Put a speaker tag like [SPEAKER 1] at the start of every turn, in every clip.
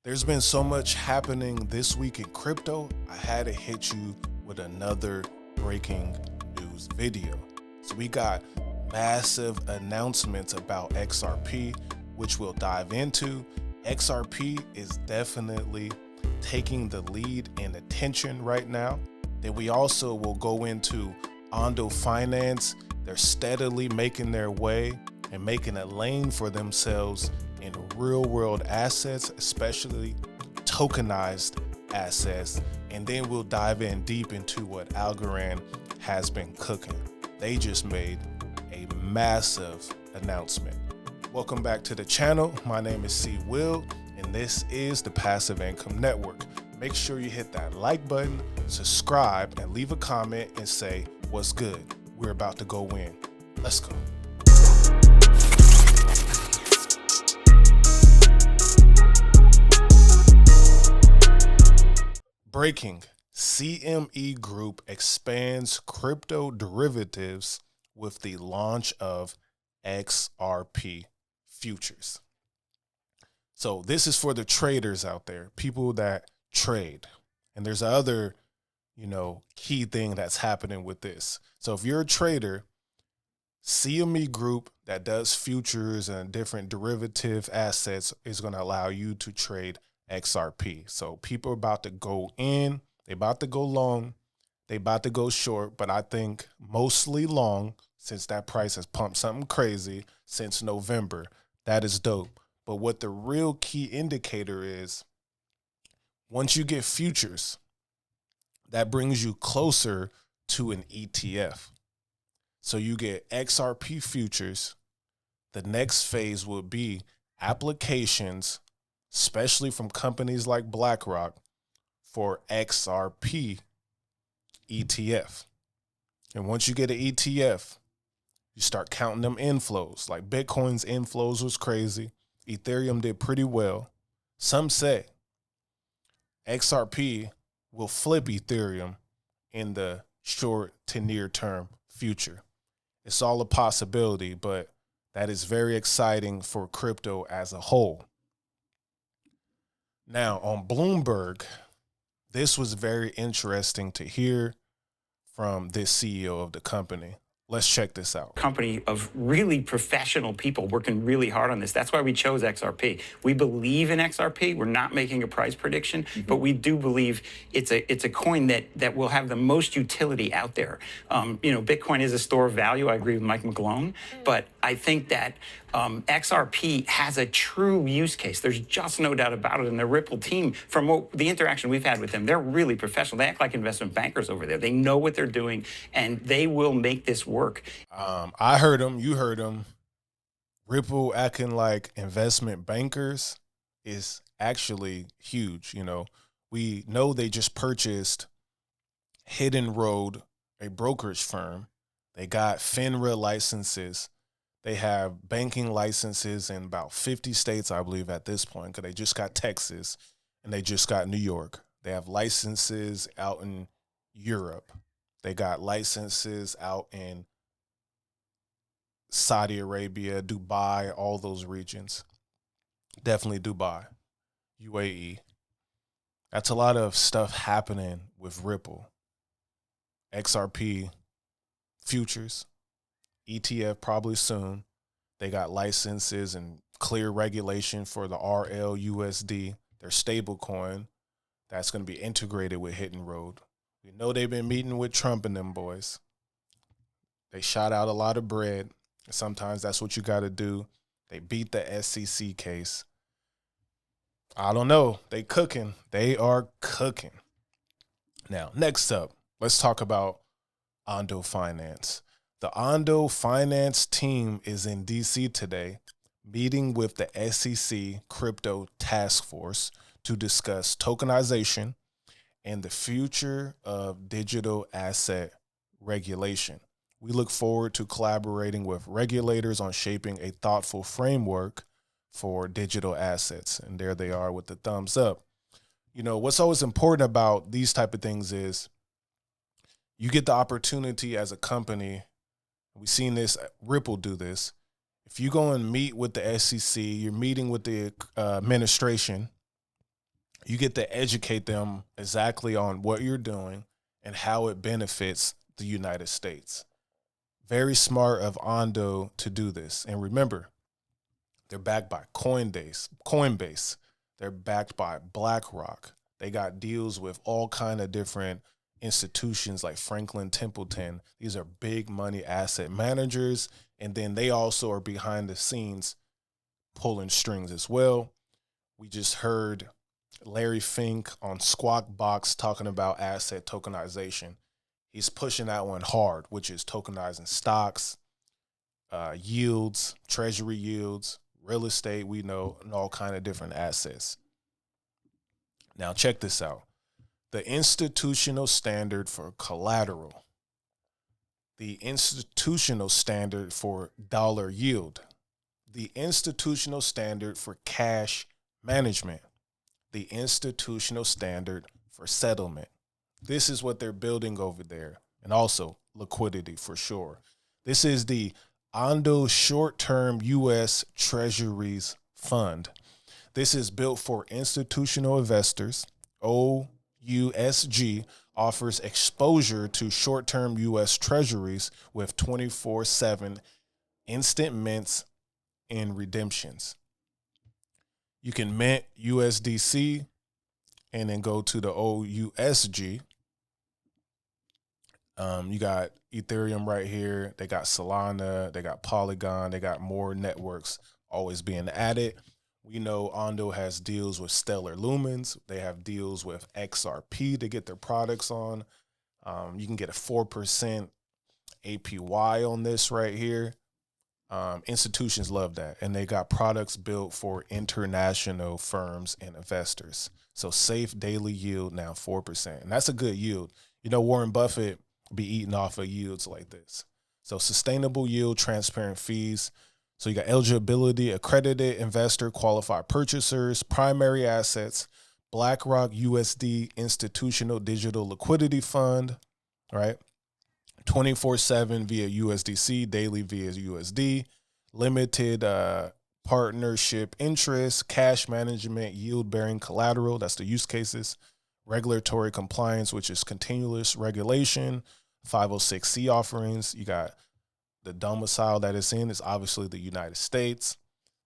[SPEAKER 1] There's been so much happening this week in crypto, I had to hit you with another breaking news video. So we got massive announcements about XRP, which we'll dive into. XRP is definitely taking the lead in attention right now. Then we also will go into Ondo Finance. They're steadily making their way and making a lane for themselves in real world assets, especially tokenized assets. And then we'll dive in deep into what Algorand has been cooking. They just made a massive announcement. Welcome back to the channel. My name is C. Will, and this is the Passive Income Network. Make sure you hit that like button, subscribe, and leave a comment and say what's good. We're about to go in. Let's go. Breaking: CME Group expands crypto derivatives with the launch of XRP futures. So this is for the traders out there, people that trade. And there's other, key thing that's happening with this. So if you're a trader, CME Group that does futures and different derivative assets is going to allow you to trade XRP. So people are about to go in, they about to go long, they about to go short, but I think mostly long since that price has pumped something crazy since November. That is dope. But what the real key indicator is, once you get futures, that brings you closer to an ETF. So you get XRP futures. The next phase will be applications, especially from companies like BlackRock, for XRP ETF. And once you get an ETF, you start counting them inflows. Like Bitcoin's inflows was crazy. Ethereum did pretty well. Some say XRP will flip Ethereum in the short to near term future. It's all a possibility, but that is very exciting for crypto as a whole. Now, on Bloomberg, this was very interesting to hear from this CEO of the company. Let's check this out.
[SPEAKER 2] Company of really professional people working really hard on this. That's why we chose XRP. We believe in XRP. We're not making a price prediction, but we do believe it's a coin that will have the most utility out there. Bitcoin is a store of value. I agree with Mike McGlone, but I think that XRP has a true use case. There's just no doubt about it. And the Ripple team, from the interaction we've had with them, they're really professional. They act like investment bankers over there. They know what they're doing, and they will make this work.
[SPEAKER 1] I heard them. You heard them. Ripple acting like investment bankers is actually huge. We know they just purchased Hidden Road, a brokerage firm. They got FINRA licenses. They have banking licenses in about 50 states, I believe, at this point, because they just got Texas and they just got New York. They have licenses out in Europe. They got licenses out in Saudi Arabia, Dubai, all those regions. Definitely Dubai, UAE. That's a lot of stuff happening with Ripple. XRP futures, ETF probably soon. They got licenses and clear regulation for the RLUSD, their stable coin that's going to be integrated with Hidden Road. We know they've been meeting with Trump and them boys. They shot out a lot of bread. Sometimes that's what you got to do. They beat the SEC case. I don't know. They cooking. They are cooking. Now, next up, let's talk about Ondo Finance. The Ondo Finance team is in DC today, meeting with the SEC Crypto Task Force to discuss tokenization and the future of digital asset regulation. We look forward to collaborating with regulators on shaping a thoughtful framework for digital assets. And there they are with the thumbs up. What's always important about these type of things is you get the opportunity as a company. We've seen this, Ripple do this. If you go and meet with the SEC, you're meeting with the administration, You get to educate them exactly on what you're doing and how it benefits the United States. Very smart of Ondo to do this. And remember, they're backed by Coinbase. They're backed by BlackRock. They got deals with all kind of different institutions like Franklin Templeton. These are big money asset managers. And then they also are behind the scenes pulling strings as well. We just heard Larry Fink on Squawk Box talking about asset tokenization. He's pushing that one hard, which is tokenizing stocks, yields, treasury yields, real estate, we know, and all kind of different assets. Now, check this out. The institutional standard for collateral, the institutional standard for dollar yield, the institutional standard for cash management, the institutional standard for settlement. This is what they're building over there. And also liquidity for sure. This is the Ondo Short-Term U.S. Treasuries Fund. This is built for institutional investors. OUSG offers exposure to short-term U.S. Treasuries with 24/7 instant mints and redemptions. You can mint USDC and then go to the OUSG. You got Ethereum right here. They got Solana. They got Polygon. They got more networks always being added. We know Ondo has deals with Stellar Lumens. They have deals with XRP to get their products on. You can get a 4% APY on this right here. Institutions love that. And they got products built for international firms and investors. So safe daily yield now 4%. And that's a good yield. You know, Warren Buffett be eating off of yields like this. So sustainable yield, transparent fees. So you got eligibility, accredited investor, qualified purchasers, primary assets, BlackRock USD Institutional Digital Liquidity Fund, right? 24/7 via USDC, daily via USD, limited partnership interest, cash management, yield-bearing collateral, that's the use cases, regulatory compliance, which is continuous regulation, 506C offerings. You got the domicile that it's in is obviously the United States.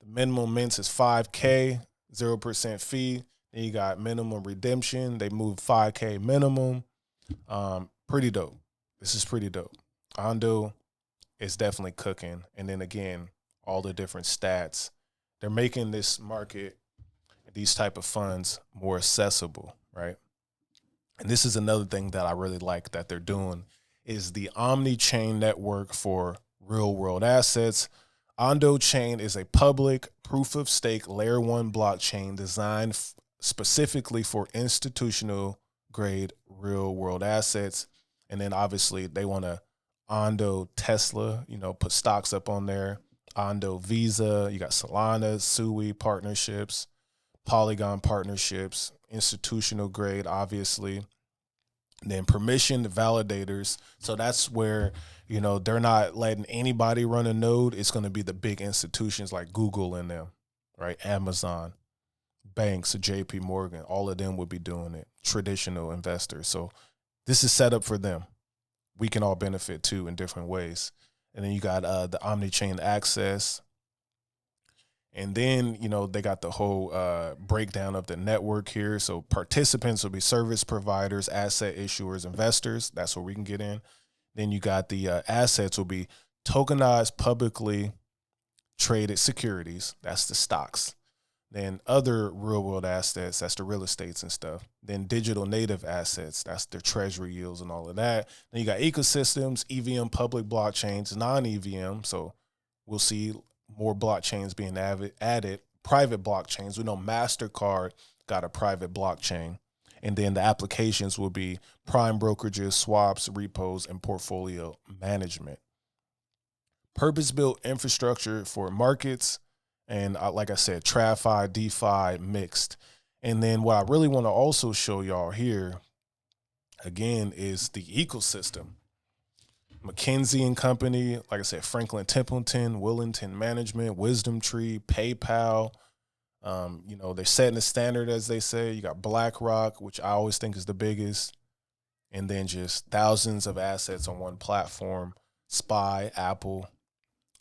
[SPEAKER 1] The minimum mints is 5K, 0% fee. Then you got minimum redemption. They moved 5K minimum. Pretty dope. This is pretty dope. Ondo is definitely cooking. And then again, all the different stats. They're making this market, these type of funds, more accessible, right? And this is another thing that I really like that they're doing is the omni-chain network for real-world assets. Ondo Chain is a public proof-of-stake layer 1 blockchain designed specifically for institutional-grade real-world assets. And then obviously they want to Ondo Tesla, put stocks up on there. Ondo Visa, you got Solana, Sui partnerships, Polygon partnerships, institutional grade, obviously. And then permissioned validators. So that's where, they're not letting anybody run a node. It's going to be the big institutions like Google and them, right? Amazon, banks, JP Morgan, all of them would be doing it. Traditional investors. So this is set up for them. We can all benefit too in different ways. And then you got the omni-chain access. And then, they got the whole breakdown of the network here. So participants will be service providers, asset issuers, investors. That's where we can get in. Then you got the assets will be tokenized, publicly traded securities. That's the stocks. Then other real world assets, that's the real estates and stuff. Then digital native assets, that's their treasury yields and all of that. Then you got ecosystems, EVM public blockchains, non-EVM. So we'll see more blockchains being added, private blockchains. We know MasterCard got a private blockchain. And then the applications will be prime brokerages, swaps, repos, and portfolio management. Purpose-built infrastructure for markets. And like I said, TradFi, DeFi, mixed. And then what I really want to also show y'all here, again, is the ecosystem. McKinsey and Company, like I said, Franklin Templeton, Willington Management, Wisdom Tree, PayPal, They're setting the standard, as they say. You got BlackRock, which I always think is the biggest, and then just thousands of assets on one platform. SPY, Apple,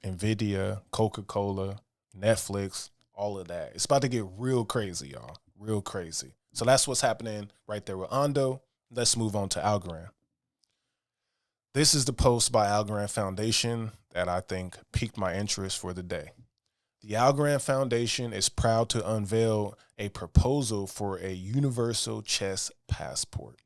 [SPEAKER 1] NVIDIA, Coca-Cola, Netflix, all of that. It's about to get real crazy, y'all. Real crazy. So that's what's happening right there with Ondo. Let's move on to Algorand. This is the post by Algorand Foundation that I think piqued my interest for the day. The Algorand Foundation is proud to unveil a proposal for a universal chess passport.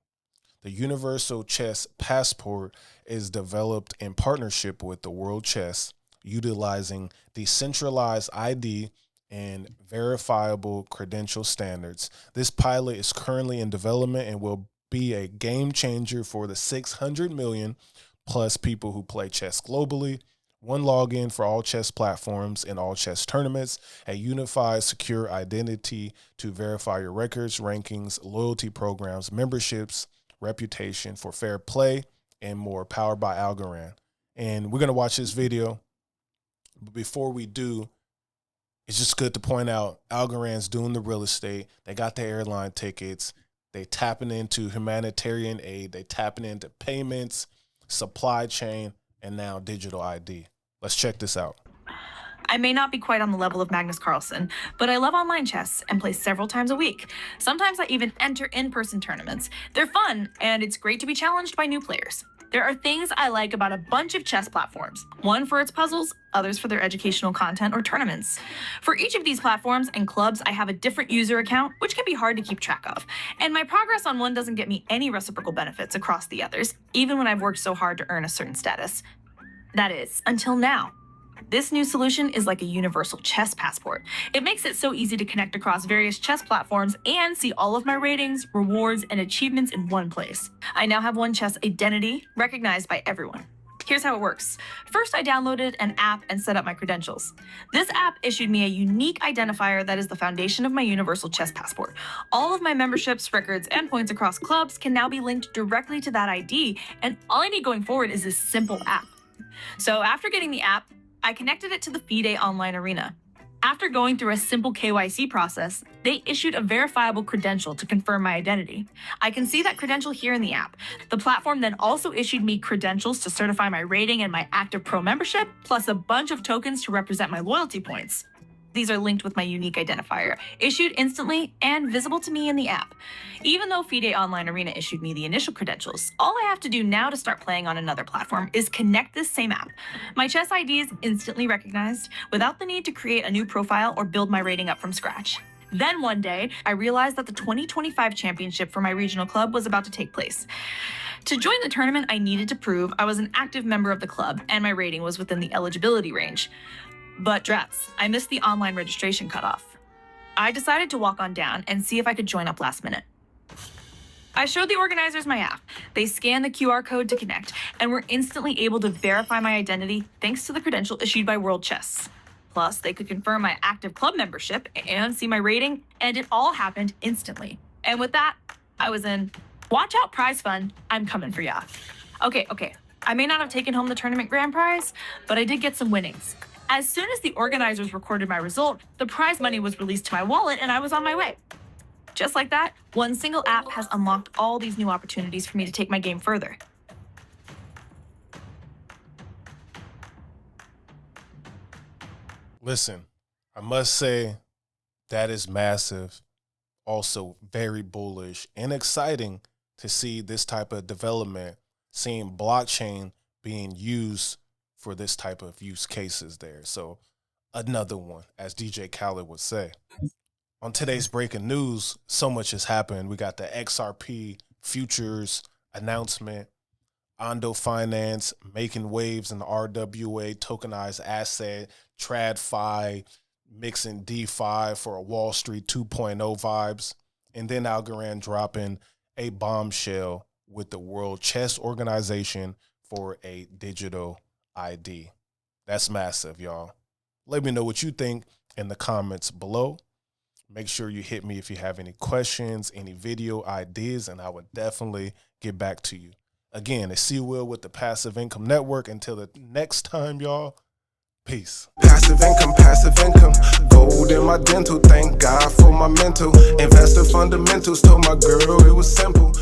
[SPEAKER 1] The Universal Chess Passport is developed in partnership with the World Chess, utilizing decentralized ID and verifiable credential standards. This pilot is currently in development and will be a game changer for the 600 million plus people who play chess globally. One login for all chess platforms and all chess tournaments, a unified secure identity to verify your records, rankings, loyalty programs, memberships, reputation for fair play, and more, powered by Algorand. And we're going to watch this video. But before we do, it's just good to point out Algorand's doing the real estate. They got the airline tickets. They tapping into humanitarian aid. They tapping into payments, supply chain, and now digital ID. Let's check this out.
[SPEAKER 3] I may not be quite on the level of Magnus Carlsen, but I love online chess and play several times a week. Sometimes I even enter in-person tournaments. They're fun, and it's great to be challenged by new players. There are things I like about a bunch of chess platforms, one for its puzzles, others for their educational content or tournaments. For each of these platforms and clubs, I have a different user account, which can be hard to keep track of. And my progress on one doesn't get me any reciprocal benefits across the others, even when I've worked so hard to earn a certain status. That is, until now. This new solution is like a universal chess passport. It makes it so easy to connect across various chess platforms and see all of my ratings, rewards, and achievements in one place. I now have one chess identity, recognized by everyone. Here's how it works. First, I downloaded an app and set up my credentials. This app issued me a unique identifier that is the foundation of my universal chess passport. All of my memberships, records, and points across clubs can now be linked directly to that ID, and all I need going forward is this simple app. So after getting the app, I connected it to the FIDE online arena. After going through a simple KYC process, they issued a verifiable credential to confirm my identity. I can see that credential here in the app. The platform then also issued me credentials to certify my rating and my active pro membership, plus a bunch of tokens to represent my loyalty points. These are linked with my unique identifier, issued instantly and visible to me in the app. Even though FIDE Online Arena issued me the initial credentials, all I have to do now to start playing on another platform is connect this same app. My chess ID is instantly recognized without the need to create a new profile or build my rating up from scratch. Then one day, I realized that the 2025 championship for my regional club was about to take place. To join the tournament, I needed to prove I was an active member of the club and my rating was within the eligibility range. But drats, I missed the online registration cutoff. I decided to walk on down and see if I could join up last minute. I showed the organizers my app. They scanned the QR code to connect and were instantly able to verify my identity thanks to the credential issued by World Chess. Plus, they could confirm my active club membership and see my rating, and it all happened instantly. And with that, I was in. Watch out, prize fund. I'm coming for ya. Okay. I may not have taken home the tournament grand prize, but I did get some winnings. As soon as the organizers recorded my result, the prize money was released to my wallet and I was on my way. Just like that, one single app has unlocked all these new opportunities for me to take my game further.
[SPEAKER 1] Listen, I must say that is massive, also very bullish and exciting to see this type of development, seeing blockchain being used for this type of use cases there. So another one, as DJ Khaled would say. On today's breaking news, so much has happened. We got the XRP futures announcement, Ondo Finance making waves in the RWA tokenized asset, TradFi mixing DeFi for a Wall Street 2.0 vibes, and then Algorand dropping a bombshell with the World Chess Organization for a digital ID. That's massive, y'all. Let me know what you think in the comments below. Make sure you hit me if you have any questions, any video ideas, and I would definitely get back to you. Again, it's C Will with the Passive Income Network. Until the next time, y'all, Peace.
[SPEAKER 4] Passive income, gold in my dental. Thank God for my mental. Investor fundamentals, told my girl it was simple.